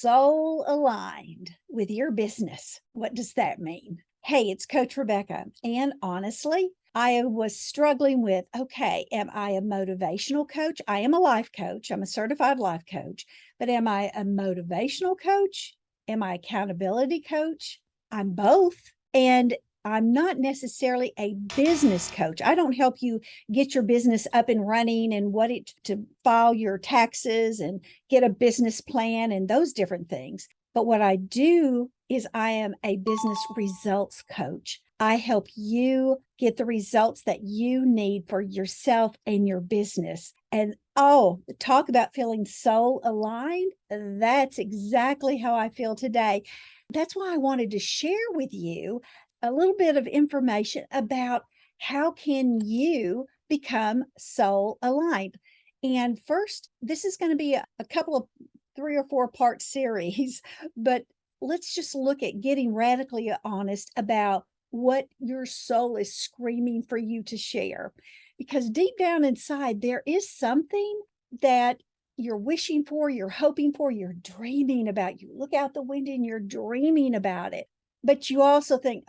soul aligned with your business. What does that mean? Hey, it's Coach Rebecca. And honestly, I was struggling with, okay, am I a motivational coach? I am a life coach. I'm a certified life coach, but am I a motivational coach? Am I accountability coach? I'm both. And I'm not necessarily a business coach. I don't help you get your business up and running and what it to file your taxes and get a business plan and those different things. But what I do is I am a business results coach. I help you get the results that you need for yourself and your business. And talk about feeling soul aligned. That's exactly how I feel today. That's why I wanted to share with you a little bit of information about how can you become soul aligned. And first, this is going to be a couple of 3 or 4 part series, but let's just look at getting radically honest about what your soul is screaming for you to share. Because deep down inside, there is something that you're wishing for, you're hoping for, you're dreaming about. You look out the window and you're dreaming about it. But you also think,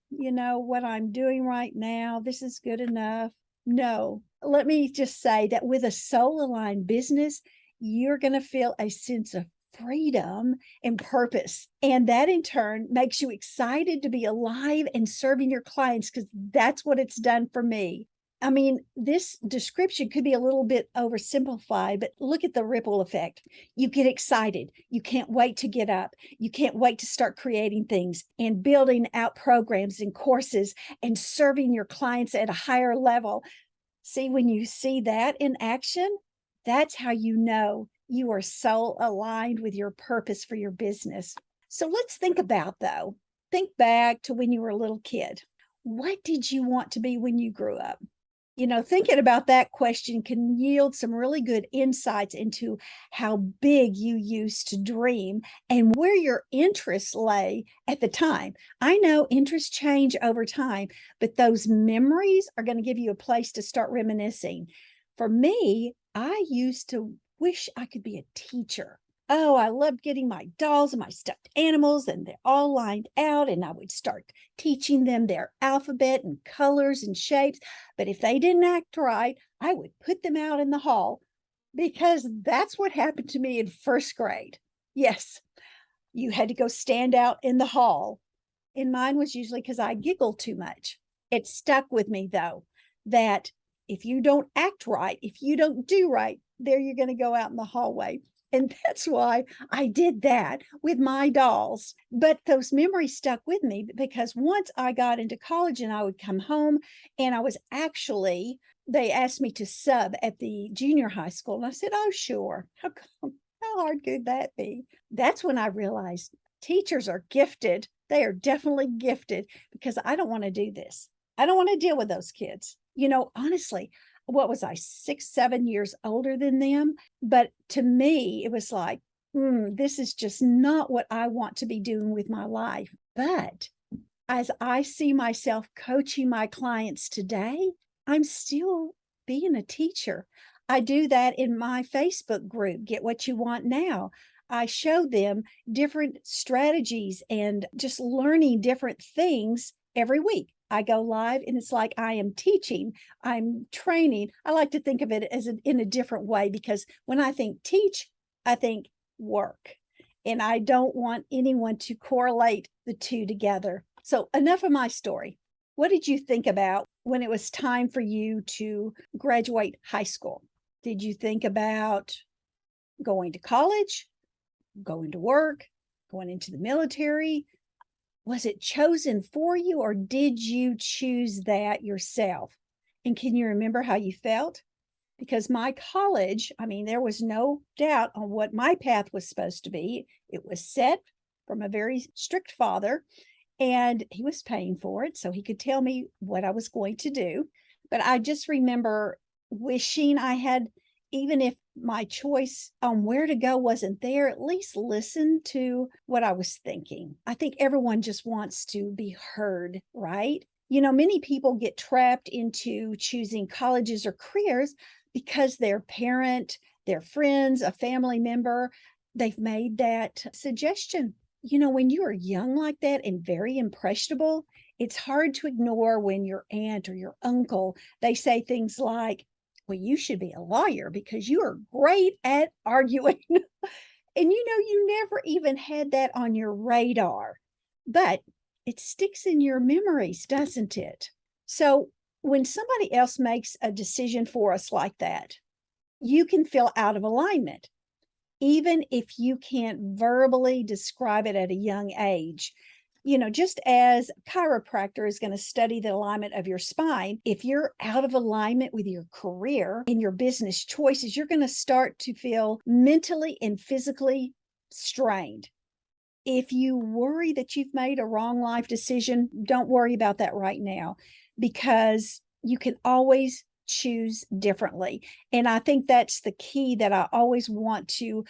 what I'm doing right now, this is good enough. No, let me just say that with a soul aligned business, you're going to feel a sense of freedom and purpose. And that in turn makes you excited to be alive and serving your clients because that's what it's done for me. I mean, this description could be a little bit oversimplified, but look at the ripple effect. You get excited. You can't wait to get up. You can't wait to start creating things and building out programs and courses and serving your clients at a higher level. See, when you see that in action, that's how you know you are soul aligned with your purpose for your business. So let's think back to when you were a little kid. What did you want to be when you grew up? Thinking about that question can yield some really good insights into how big you used to dream and where your interests lay at the time. I know interests change over time, but those memories are going to give you a place to start reminiscing. For me, I used to wish I could be a teacher. Oh, I loved getting my dolls and my stuffed animals, and they're all lined out, and I would start teaching them their alphabet and colors and shapes. But if they didn't act right, I would put them out in the hall because that's what happened to me in first grade. Yes, you had to go stand out in the hall. And mine was usually because I giggled too much. It stuck with me, though, that if you don't act right, if you don't do right, there you're going to go out in the hallway. And that's why I did that with my dolls. But those memories stuck with me because once I got into college and I would come home and they asked me to sub at the junior high school. And I said, oh, sure. How hard could that be? That's when I realized teachers are gifted. They are definitely gifted because I don't want to do this. I don't want to deal with those kids. Honestly, what was I, 6, 7 years older than them? But to me, it was like, this is just not what I want to be doing with my life. But as I see myself coaching my clients today, I'm still being a teacher. I do that in my Facebook group, Get What You Want Now. I show them different strategies and just learning different things every week. I go live and it's like I am teaching, I'm training. I like to think of it as in a different way because when I think teach, I think work. And I don't want anyone to correlate the two together. So enough of my story. What did you think about when it was time for you to graduate high school? Did you think about going to college, going to work, going into the military? Was it chosen for you or did you choose that yourself? And can you remember how you felt? Because my college, there was no doubt on what my path was supposed to be. It was set from a very strict father, and he was paying for it, so he could tell me what I was going to do. But I just remember wishing I had, even if my choice on where to go wasn't there, at least listen to what I was thinking. I think everyone just wants to be heard, right? Many people get trapped into choosing colleges or careers because their parent, their friends, a family member they've made that suggestion. You know, when you are young like that and very impressionable, it's hard to ignore when your aunt or your uncle, they say things like, well, you should be a lawyer because you are great at arguing. And you never even had that on your radar, but it sticks in your memories, doesn't it? So when somebody else makes a decision for us like that, you can feel out of alignment, even if you can't verbally describe it at a young age. Just as a chiropractor is going to study the alignment of your spine, if you're out of alignment with your career and your business choices, you're going to start to feel mentally and physically strained. If you worry that you've made a wrong life decision, don't worry about that right now, because you can always choose differently. And I think that's the key that I always want to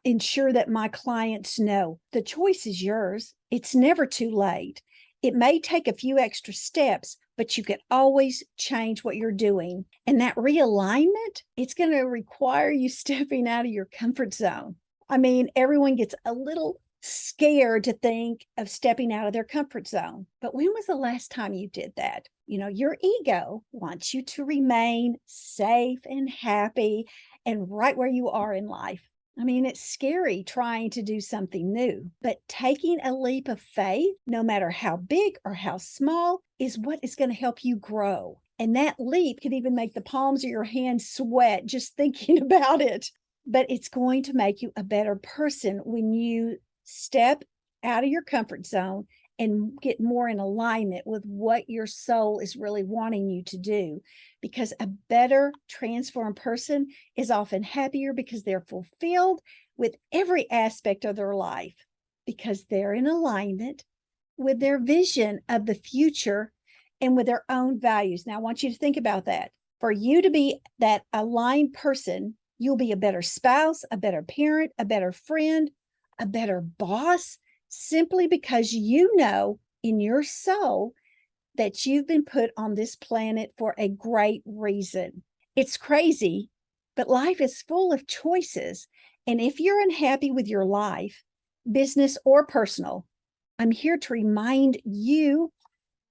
ensure that my clients know. The choice is yours. It's never too late. It may take a few extra steps, but you can always change what you're doing. And that realignment, it's going to require you stepping out of your comfort zone. I mean, everyone gets a little scared to think of stepping out of their comfort zone. But when was the last time you did that? Your ego wants you to remain safe and happy and right where you are in life. I mean, it's scary trying to do something new, but taking a leap of faith, no matter how big or how small, is what is going to help you grow. And that leap could even make the palms of your hands sweat just thinking about it. But it's going to make you a better person when you step out of your comfort zone and get more in alignment with what your soul is really wanting you to do. Because a better transformed person is often happier because they're fulfilled with every aspect of their life, because they're in alignment with their vision of the future and with their own values. Now, I want you to think about that. For you to be that aligned person, you'll be a better spouse, a better parent, a better friend, a better boss, simply because you know in your soul that you've been put on this planet for a great reason. It's crazy, but life is full of choices. And if you're unhappy with your life, business or personal, I'm here to remind you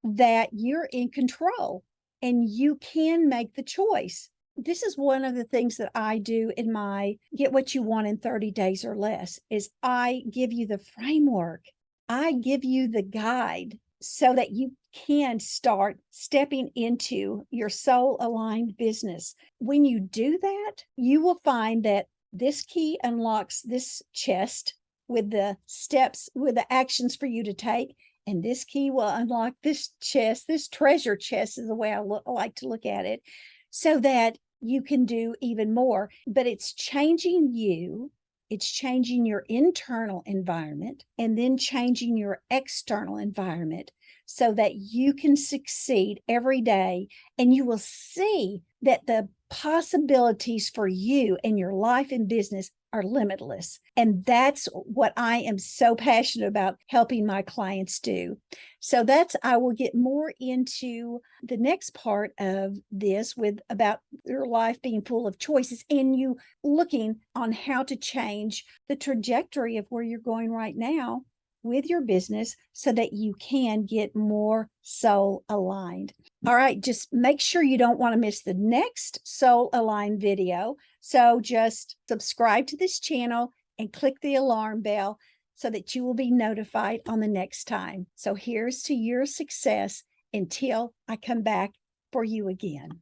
that you're in control and you can make the choice. This is one of the things that I do in my Get What You Want in 30 Days or Less, is I give you the framework. I give you the guide so that you can start stepping into your soul aligned business. When you do that, you will find that this key unlocks this chest with the steps, with the actions for you to take. And this key will unlock this chest, this treasure chest is the way I like to look at it, so that you can do even more. But it's changing you. It's changing your internal environment and then changing your external environment so that you can succeed every day. And you will see that the possibilities for you and your life and business are limitless. And that's what I am so passionate about helping my clients do. So I will get more into the next part of this with about your life being full of choices and you looking on how to change the trajectory of where you're going right now with your business so that you can get more soul aligned. All right, just make sure you don't want to miss the next soul aligned video. So just subscribe to this channel and click the alarm bell so that you will be notified on the next time. So here's to your success until I come back for you again.